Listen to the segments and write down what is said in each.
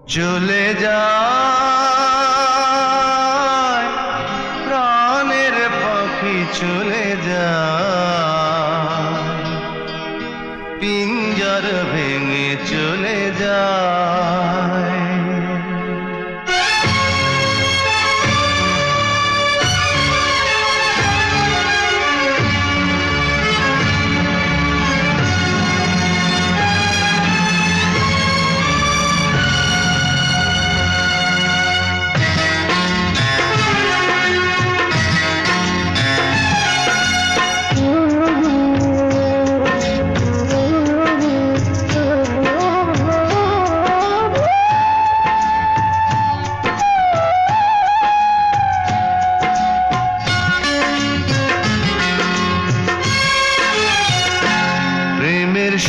চলে যায় প্রাণের পাখি, চলে যায় পিঞ্জর ভেঙে, চলে যায়।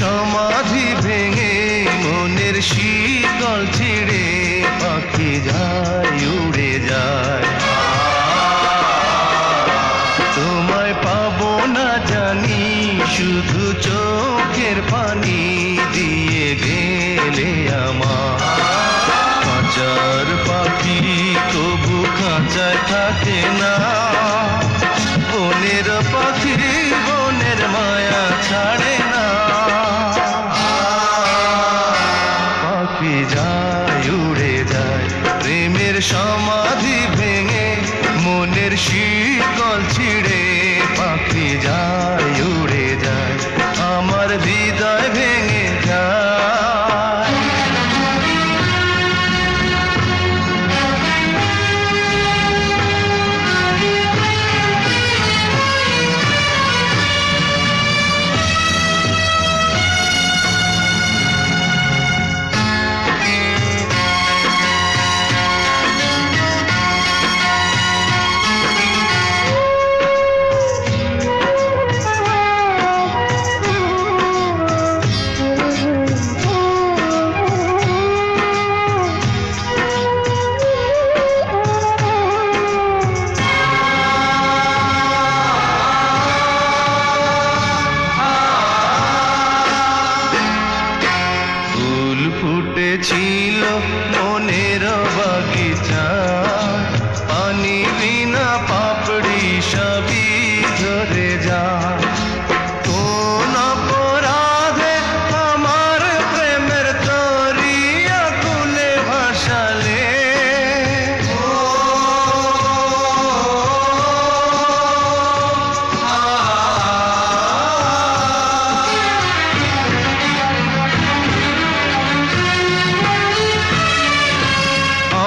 সমাধি ভেঙে মনের শীতল ছিঁড়ে পাখি যায়, উড়ে যায়। তোমায় পাবো না জানি, শুধু চোখের পানি দিয়ে গেলে আমার। খাঁচার পাখি তবু খাঁচায় থাকে না, বনের পাখি বনের মায়া ছাড়ে না। যায়, উড়ে যায় প্রেমের সমাধি ভেঙে মনের শীতল ছিঁড়ে পাখি যায়, উড়ে যায় আমার হৃদয় ভেঙে যায়। ফুটেছিল মনের বাগিচা, পানি বিনা পাপড়ি সবই ধরে যায়। কোন অপরাধে আমার প্রেমের তরি আকুলে ভাসালে,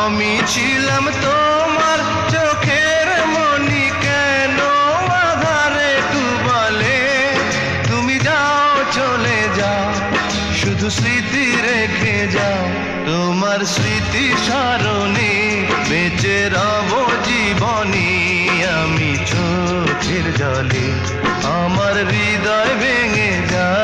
আমি ছিলাম তোমার চোখের মনি, কেন আধারে ডুবালে। তুমি যাও, চলে যাও, শুধু স্মৃতি রেখে যাও। তোমার স্মৃতি স্মরণে বেঁচে রব জীবনী আমি চোখের জলে, আমার হৃদয় ভেঙে যায়।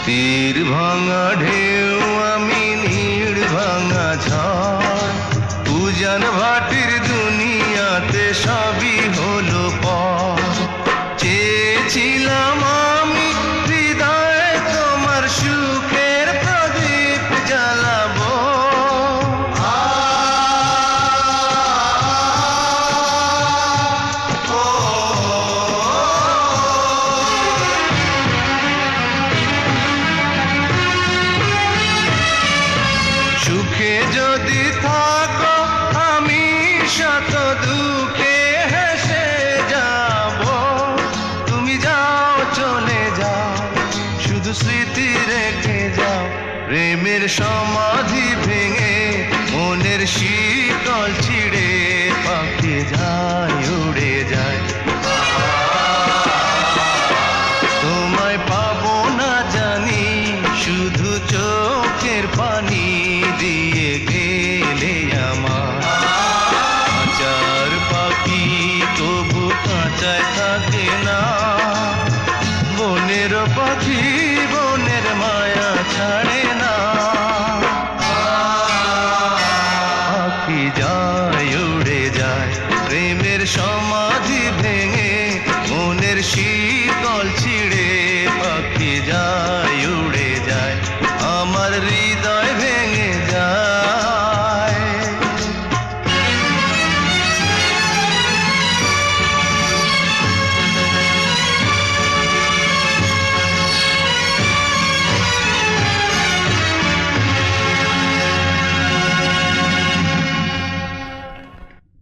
তীর ভাঙা ঢেউ আমি, নীড় ভাঙা ঝড়, উজান ভাটির দুনিয়াতে সবই হলো পর। চেয়েছিলাম আমি হৃদয়ে তোমার সুখের প্রদীপ জ্বালাবো, সুখে যদি থাকো আমি শত দুঃখে হেসে যাব। তুমি যাও, চলে যাও, শুধু স্মৃতি রেখে যাও। প্রেমের সমাধি ভেঙে মনের শীতল ছিঁড়ে যায়